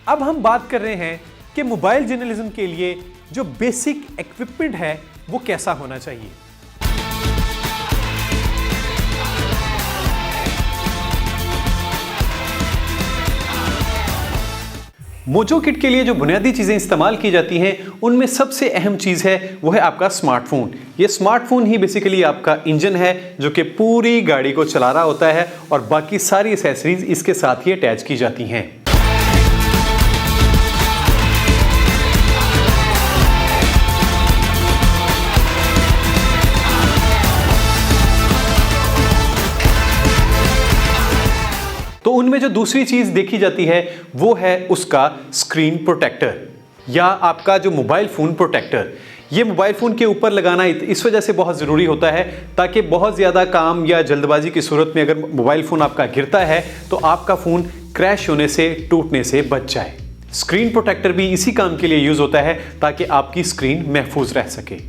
अब हम बात कर रहे हैं कि मोबाइल जर्नलिज्म के लिए जो बेसिक इक्विपमेंट है वो कैसा होना चाहिए। मोजो किट के लिए जो बुनियादी चीज़ें इस्तेमाल की जाती हैं उनमें सबसे अहम चीज़ है वो है आपका स्मार्टफोन। ये स्मार्टफोन ही बेसिकली आपका इंजन है जो कि पूरी गाड़ी को चला रहा होता है और बाकी सारी एसेसरीज इसके साथ ही अटैच की जाती हैं। तो उनमें जो दूसरी चीज देखी जाती है वो है उसका स्क्रीन प्रोटेक्टर या आपका जो मोबाइल फोन प्रोटेक्टर। ये मोबाइल फोन के ऊपर लगाना इस वजह से बहुत ज़रूरी होता है ताकि बहुत ज़्यादा काम या जल्दबाजी की सूरत में अगर मोबाइल फ़ोन आपका गिरता है तो आपका फ़ोन क्रैश होने से, टूटने से बच जाए। स्क्रीन प्रोटेक्टर भी इसी काम के लिए यूज़ होता है ताकि आपकी स्क्रीन महफूज रह सके।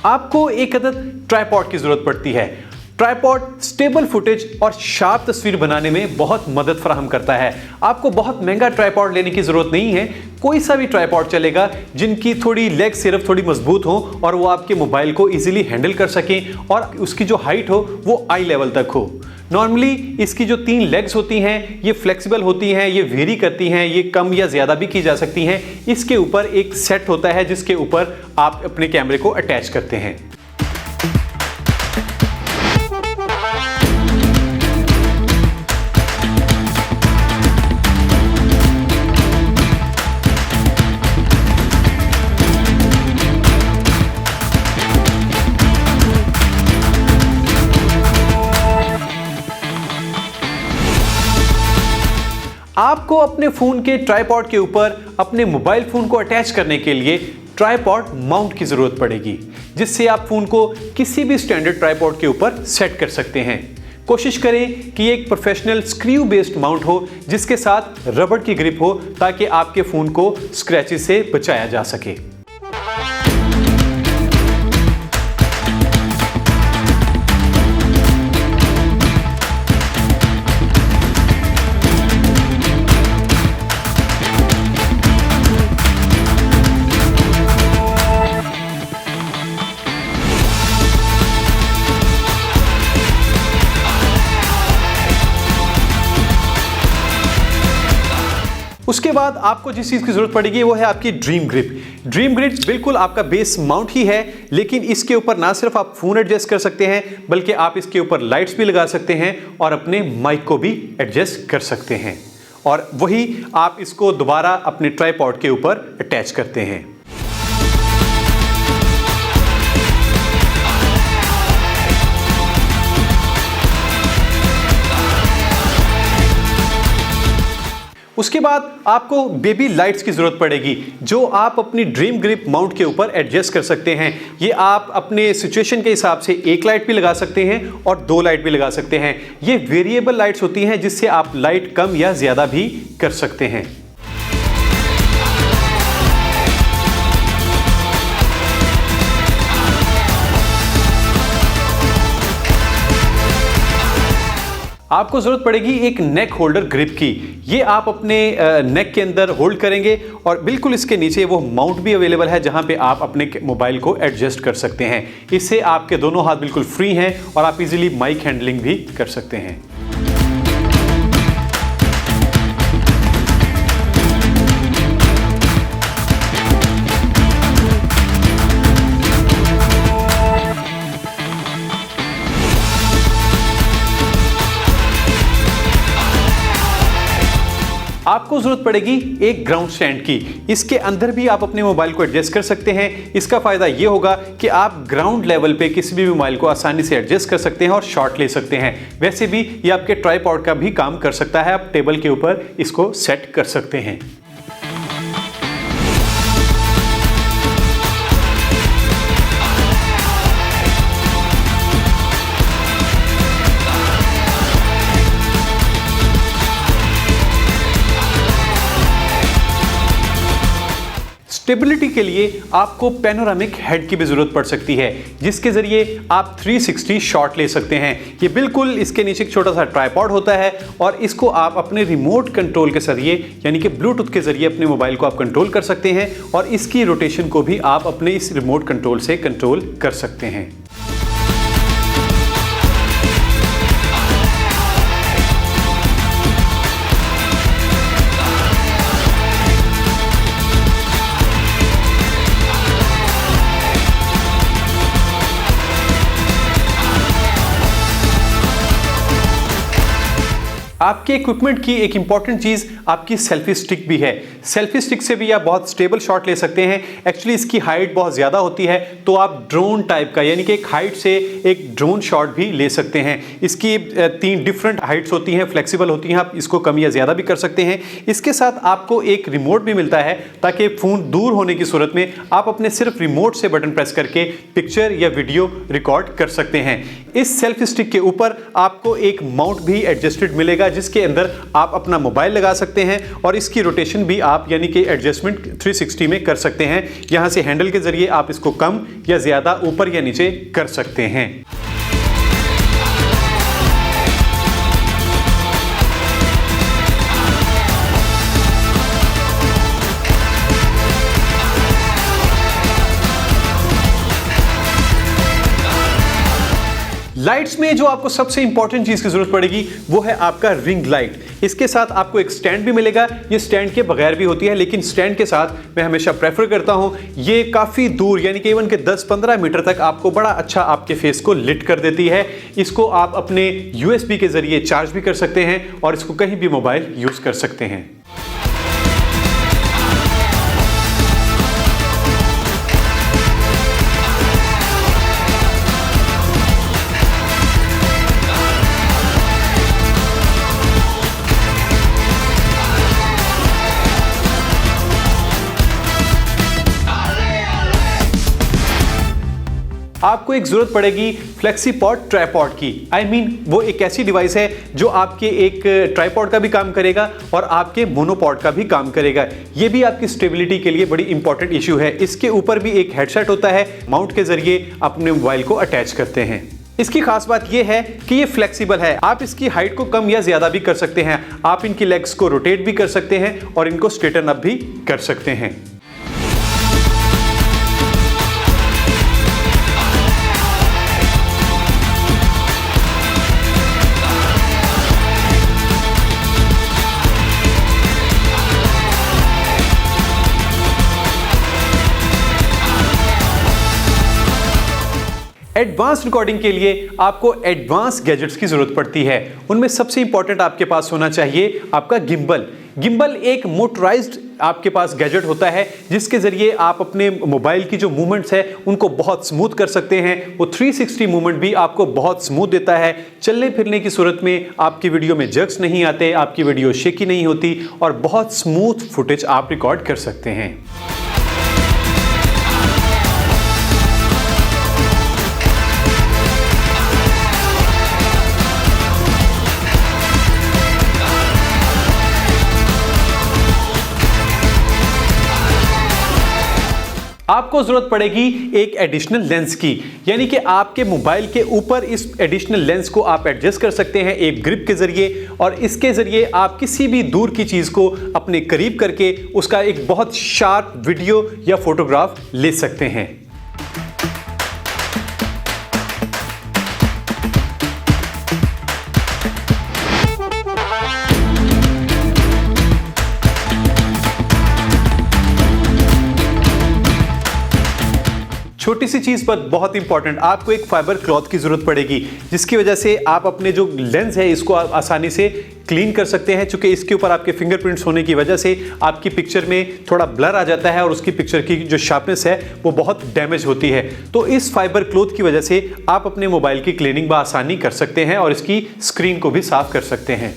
आपको एक अदद ट्राइपॉड की जरूरत पड़ती है। ट्राइपॉड स्टेबल फुटेज और शार्प तस्वीर बनाने में बहुत मदद फराहम करता है। आपको बहुत महंगा ट्राइपॉड लेने की जरूरत नहीं है, कोई सा भी ट्राइपॉड चलेगा जिनकी थोड़ी लेग सिर्फ थोड़ी मजबूत हो और वो आपके मोबाइल को इजीली हैंडल कर सकें और उसकी जो हाइट हो वो आई लेवल तक हो। नॉर्मली इसकी जो 3 लेग्स होती हैं ये फ्लेक्सिबल होती हैं, ये वेरी करती हैं, ये कम या ज़्यादा भी की जा सकती हैं। इसके ऊपर एक सेट होता है जिसके ऊपर आप अपने कैमरे को अटैच करते हैं। आपको अपने फ़ोन के ट्राइपॉड के ऊपर अपने मोबाइल फ़ोन को अटैच करने के लिए ट्राइपॉड माउंट की ज़रूरत पड़ेगी, जिससे आप फ़ोन को किसी भी स्टैंडर्ड ट्राइपॉड के ऊपर सेट कर सकते हैं। कोशिश करें कि एक प्रोफेशनल स्क्रू बेस्ड माउंट हो जिसके साथ रबड़ की ग्रिप हो ताकि आपके फ़ोन को स्क्रैचेस से बचाया जा सके। उसके बाद आपको जिस चीज़ की ज़रूरत पड़ेगी वो है आपकी ड्रीम ग्रिप। ड्रीम ग्रिप बिल्कुल आपका बेस माउंट ही है, लेकिन इसके ऊपर ना सिर्फ आप फ़ोन एडजस्ट कर सकते हैं बल्कि आप इसके ऊपर लाइट्स भी लगा सकते हैं और अपने माइक को भी एडजस्ट कर सकते हैं और वही आप इसको दोबारा अपने ट्राइपॉड के ऊपर अटैच करते हैं। उसके बाद आपको बेबी लाइट्स की ज़रूरत पड़ेगी जो आप अपनी ड्रीम ग्रिप माउंट के ऊपर एडजस्ट कर सकते हैं। ये आप अपने सिचुएशन के हिसाब से एक लाइट भी लगा सकते हैं और 2 लाइट भी लगा सकते हैं। ये वेरिएबल लाइट्स होती हैं जिससे आप लाइट कम या ज़्यादा भी कर सकते हैं। आपको ज़रूरत पड़ेगी एक नेक होल्डर ग्रिप की। ये आप अपने नेक के अंदर होल्ड करेंगे और बिल्कुल इसके नीचे वो माउंट भी अवेलेबल है जहां पे आप अपने मोबाइल को एडजस्ट कर सकते हैं। इससे आपके दोनों हाथ बिल्कुल फ्री हैं और आप इजीली माइक हैंडलिंग भी कर सकते हैं। आपको जरूरत पड़ेगी एक ग्राउंड स्टैंड की। इसके अंदर भी आप अपने मोबाइल को एडजस्ट कर सकते हैं। इसका फायदा ये होगा कि आप ग्राउंड लेवल पे किसी भी मोबाइल को आसानी से एडजस्ट कर सकते हैं और शॉट ले सकते हैं। वैसे भी ये आपके ट्राइपॉड का भी काम कर सकता है, आप टेबल के ऊपर इसको सेट कर सकते हैं। स्टेबिलिटी के लिए आपको पैनोरामिक हेड की भी जरूरत पड़ सकती है, जिसके जरिए आप 360 शॉट ले सकते हैं। ये बिल्कुल इसके नीचे एक छोटा सा ट्राइपॉड होता है और इसको आप अपने रिमोट कंट्रोल के जरिए यानी कि ब्लूटूथ के जरिए अपने मोबाइल को आप कंट्रोल कर सकते हैं और इसकी रोटेशन को भी आप अपने इस रिमोट कंट्रोल से कंट्रोल कर सकते हैं। आपके इक्विपमेंट की एक इंपॉर्टेंट चीज आपकी सेल्फी स्टिक भी है। सेल्फी स्टिक से भी आप बहुत स्टेबल शॉट ले सकते हैं। एक्चुअली इसकी हाइट बहुत ज्यादा होती है, तो आप ड्रोन टाइप का यानी कि एक हाइट से एक ड्रोन शॉट भी ले सकते हैं। इसकी 3 डिफरेंट हाइट्स होती हैं, फ्लेक्सिबल होती हैं, आप इसको कम या ज्यादा भी कर सकते हैं। इसके साथ आपको एक रिमोट भी मिलता है ताकि फोन दूर होने की सूरत में आप अपने सिर्फ रिमोट से बटन प्रेस करके पिक्चर या वीडियो रिकॉर्ड कर सकते हैं। इस सेल्फी स्टिक के ऊपर आपको एक माउंट भी एडजस्टेड मिलेगा, जिसके अंदर आप अपना मोबाइल लगा सकते हैं और इसकी रोटेशन भी आप यानी कि एडजस्टमेंट 360 में कर सकते हैं। यहां से हैंडल के जरिए आप इसको कम या ज्यादा ऊपर या नीचे कर सकते हैं। लाइट्स में जो आपको सबसे इंपॉर्टेंट चीज की जरूरत पड़ेगी वो है आपका रिंग लाइट। इसके साथ आपको एक स्टैंड भी मिलेगा। ये स्टैंड के बगैर भी होती है, लेकिन स्टैंड के साथ मैं हमेशा प्रेफर करता हूं। ये काफी दूर यानी कि इवन के 10-15 मीटर तक आपको बड़ा अच्छा आपके फेस को लिट कर देती है। इसको आप अपने USB के जरिए चार्ज भी कर सकते हैं और इसको कहीं भी मोबाइल यूज कर सकते हैं। आपको एक जरूरत पड़ेगी फ्लेक्सीपॉड ट्राइपॉड की। आई मीन वो एक ऐसी डिवाइस है जो आपके एक ट्राइपॉड का भी काम करेगा और आपके मोनोपॉड का भी काम करेगा। ये भी आपकी स्टेबिलिटी के लिए बड़ी इंपॉर्टेंट इशू है। इसके ऊपर भी एक हेडसेट होता है, माउंट के जरिए अपने मोबाइल को अटैच करते हैं। इसकी खास बात यह है कि ये फ्लेक्सिबल है। आप इसकी हाइट को कम या ज्यादा भी कर सकते हैं। आप इनकी लेग्स को रोटेट भी कर सकते हैं और इनको स्ट्रेटन अप भी कर सकते हैं। एडवांस रिकॉर्डिंग के लिए आपको एडवांस गैजेट्स की जरूरत पड़ती है। उनमें सबसे इंपॉर्टेंट आपके पास होना चाहिए आपका गिम्बल। गिम्बल एक मोटराइज्ड आपके पास गैजेट होता है जिसके जरिए आप अपने मोबाइल की जो मूवमेंट्स है उनको बहुत स्मूथ कर सकते हैं। वो 360 मूवमेंट भी आपको बहुत स्मूथ देता है। चलने फिरने की सूरत में आपकी वीडियो में जर्क्स नहीं आते, आपकी वीडियो शेकी नहीं होती और बहुत स्मूथ फुटेज आप रिकॉर्ड कर सकते हैं। आपको जरूरत पड़ेगी एक एडिशनल लेंस की, यानी कि आपके मोबाइल के ऊपर इस एडिशनल लेंस को आप एडजस्ट कर सकते हैं एक ग्रिप के जरिए और इसके जरिए आप किसी भी दूर की चीज को अपने करीब करके उसका एक बहुत शार्प वीडियो या फोटोग्राफ ले सकते हैं। छोटी सी चीज पर बहुत इंपॉर्टेंट, आपको एक फाइबर क्लॉथ की जरूरत पड़ेगी जिसकी वजह से आप अपने जो लेंस है इसको आसानी से क्लीन कर सकते हैं। चूंकि इसके ऊपर आपके फिंगरप्रिंट्स होने की वजह से आपकी पिक्चर में थोड़ा ब्लर आ जाता है और उसकी पिक्चर की जो शार्पनेस है वो बहुत डैमेज होती है। तो इस फाइबर क्लॉथ की वजह से आप अपने मोबाइल की क्लीनिंग बआसानी कर सकते हैं और इसकी स्क्रीन को भी साफ कर सकते हैं।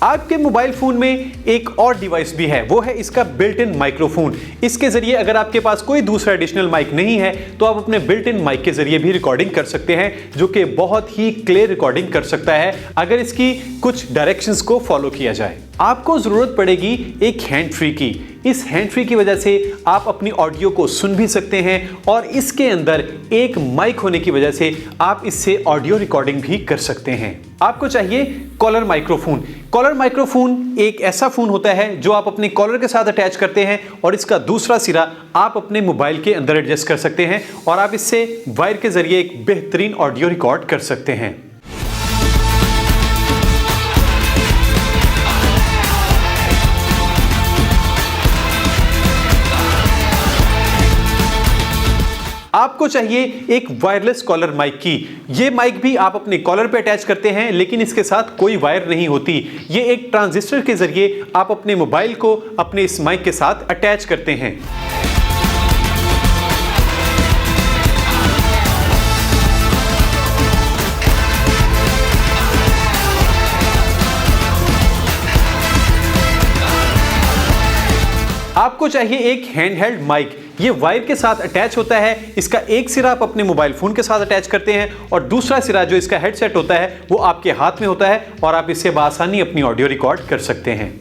आपके मोबाइल फोन में एक और डिवाइस भी है, वो है इसका बिल्ट इन माइक्रोफोन। इसके जरिए अगर आपके पास कोई दूसरा एडिशनल माइक नहीं है तो आप अपने बिल्ट इन माइक के जरिए भी रिकॉर्डिंग कर सकते हैं, जो कि बहुत ही क्लियर रिकॉर्डिंग कर सकता है अगर इसकी कुछ डायरेक्शंस को फॉलो किया जाए। आपको जरूरत पड़ेगी एक हैंड फ्री की। इस हैंड फ्री की वजह से आप अपनी ऑडियो को सुन भी सकते हैं और इसके अंदर एक माइक होने की वजह से आप इससे ऑडियो रिकॉर्डिंग भी कर सकते हैं। आपको चाहिए कॉलर माइक्रोफोन। कॉलर माइक्रोफोन एक ऐसा फोन होता है जो आप अपने कॉलर के साथ अटैच करते हैं और इसका दूसरा सिरा आप अपने मोबाइल के अंदर एडजस्ट कर सकते हैं और आप इससे वायर के जरिए एक बेहतरीन ऑडियो रिकॉर्ड कर सकते हैं। आपको चाहिए एक वायरलेस कॉलर माइक की। ये माइक भी आप अपने कॉलर पे अटैच करते हैं, लेकिन इसके साथ कोई वायर नहीं होती। ये एक ट्रांजिस्टर के जरिए आप अपने मोबाइल को अपने इस माइक के साथ अटैच करते हैं। आपको चाहिए एक हैंडहेल्ड माइक। ये वायर के साथ अटैच होता है। इसका एक सिरा आप अपने मोबाइल फोन के साथ अटैच करते हैं और दूसरा सिरा जो इसका हेडसेट होता है वो आपके हाथ में होता है और आप इससे बआसानी अपनी ऑडियो रिकॉर्ड कर सकते हैं।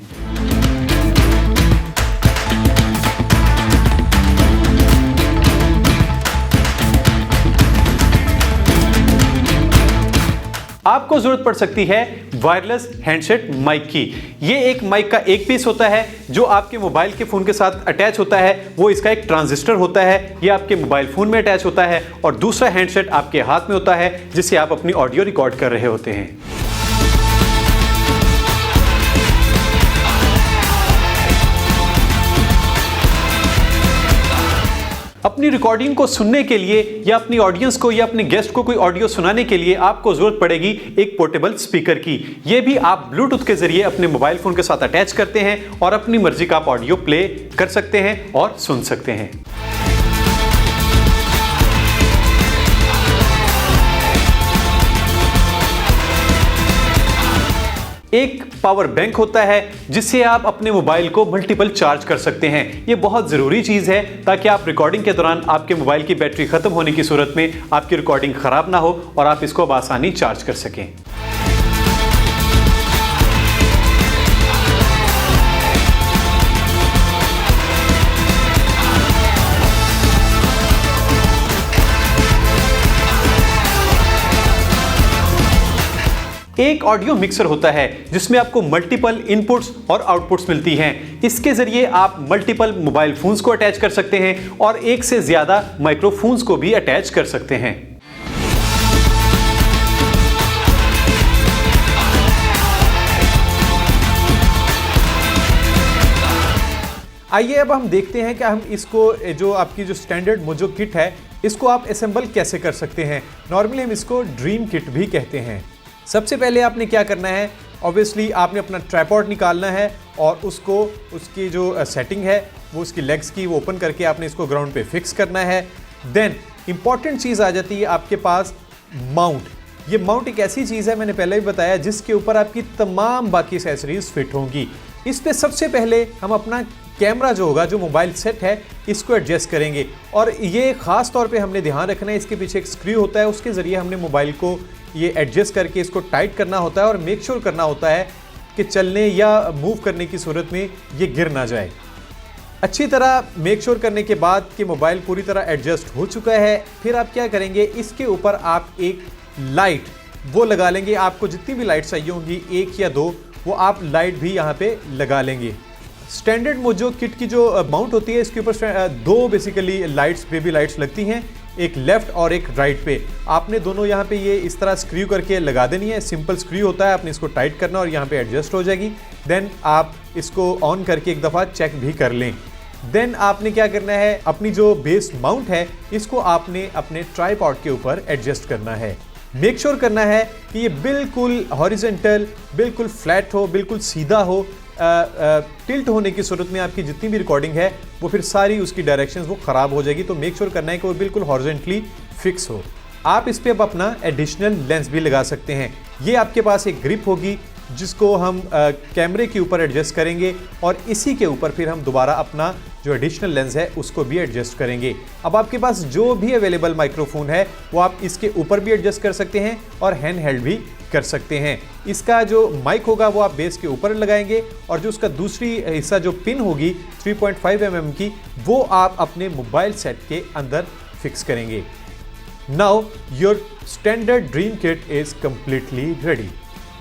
आपको जरूरत पड़ सकती है वायरलेस हैंडसेट माइक की। ये एक माइक का एक पीस होता है जो आपके मोबाइल के फोन के साथ अटैच होता है। वो इसका एक ट्रांजिस्टर होता है, ये आपके मोबाइल फोन में अटैच होता है और दूसरा हैंडसेट आपके हाथ में होता है जिससे आप अपनी ऑडियो रिकॉर्ड कर रहे होते हैं। अपनी रिकॉर्डिंग को सुनने के लिए या अपनी ऑडियंस को या अपने गेस्ट को कोई ऑडियो सुनाने के लिए आपको जरूरत पड़ेगी एक पोर्टेबल स्पीकर की। ये भी आप ब्लूटूथ के जरिए अपने मोबाइल फोन के साथ अटैच करते हैं और अपनी मर्जी का आप ऑडियो प्ले कर सकते हैं और सुन सकते हैं। एक पावर बैंक होता है जिससे आप अपने मोबाइल को मल्टीपल चार्ज कर सकते हैं। ये बहुत ज़रूरी चीज़ है ताकि आप रिकॉर्डिंग के दौरान आपके मोबाइल की बैटरी ख़त्म होने की सूरत में आपकी रिकॉर्डिंग ख़राब ना हो और आप इसको बआसानी चार्ज कर सकें। एक ऑडियो मिक्सर होता है जिसमें आपको मल्टीपल इनपुट्स और आउटपुट्स मिलती हैं। इसके जरिए आप मल्टीपल मोबाइल फोन्स को अटैच कर सकते हैं और एक से ज्यादा माइक्रोफोन्स को भी अटैच कर सकते हैं। आइए अब हम देखते हैं कि हम इसको जो आपकी जो स्टैंडर्ड मोजो किट है इसको आप असेंबल कैसे कर सकते हैं। नॉर्मली हम इसको ड्रीम किट भी कहते हैं। सबसे पहले आपने क्या करना है, ऑब्वियसली आपने अपना ट्राइपॉड निकालना है और उसको उसकी जो सेटिंग है वो उसकी लेग्स की वो ओपन करके आपने इसको ग्राउंड पे फिक्स करना है। देन इंपॉर्टेंट चीज़ आ जाती है आपके पास माउंट। ये माउंट एक ऐसी चीज़ है, मैंने पहले भी बताया, जिसके ऊपर आपकी तमाम बाकी एक्सेसरीज फिट होंगी। इस पे सबसे पहले हम अपना कैमरा जो होगा, जो मोबाइल सेट है, इसको एडजस्ट करेंगे और ये ख़ास तौर पे हमने ध्यान रखना है, इसके पीछे एक स्क्रू होता है, उसके ज़रिए हमने मोबाइल को ये एडजस्ट करके इसको टाइट करना होता है और मेक श्योर करना होता है कि चलने या मूव करने की सूरत में ये गिर ना जाए। अच्छी तरह मेक श्योर करने के बाद कि मोबाइल पूरी तरह एडजस्ट हो चुका है, फिर आप क्या करेंगे, इसके ऊपर आप एक लाइट वो लगा लेंगे। आपको जितनी भी लाइट चाहिए होंगी, एक या दो, वो आप लाइट भी यहाँ पे लगा लेंगे। स्टैंडर्ड मोजो किट की जो माउंट होती है, इसके ऊपर दो बेसिकली लाइट्स, बेबी लाइट्स लगती हैं, एक लेफ्ट और एक राइट पे। आपने दोनों यहाँ पे ये इस तरह स्क्रू करके लगा देनी है। सिंपल स्क्रू होता है, आपने इसको टाइट करना और यहाँ पे एडजस्ट हो जाएगी। देन आप इसको ऑन करके एक दफ़ा चेक भी कर लें। देन आपने क्या करना है, अपनी जो बेस माउंट है इसको आपने अपने ट्राइपॉड के ऊपर एडजस्ट करना है। मेक श्योर करना है कि ये बिल्कुल हॉरिजॉन्टल, बिल्कुल फ्लैट हो, बिल्कुल सीधा हो। टिल्ट होने की सूरत में आपकी जितनी भी रिकॉर्डिंग है वो फिर सारी उसकी डायरेक्शंस वो ख़राब हो जाएगी। तो मेक श्योर करना है कि वो बिल्कुल हॉरिजॉन्टली फिक्स हो। आप इस पे अब अपना एडिशनल लेंस भी लगा सकते हैं। ये आपके पास एक ग्रिप होगी जिसको हम कैमरे के ऊपर एडजस्ट करेंगे और इसी के ऊपर फिर हम दोबारा अपना जो एडिशनल लेंस है उसको भी एडजस्ट करेंगे। अब आपके पास जो भी अवेलेबल माइक्रोफोन है वो आप इसके ऊपर भी एडजस्ट कर सकते हैं और हैंड हेल्ड भी कर सकते हैं। इसका जो माइक होगा वो आप बेस के ऊपर लगाएंगे और जो उसका दूसरी हिस्सा जो पिन होगी 3.5 mm की, वो आप अपने मोबाइल सेट के अंदर फिक्स करेंगे। Now your standard dream kit is completely ready.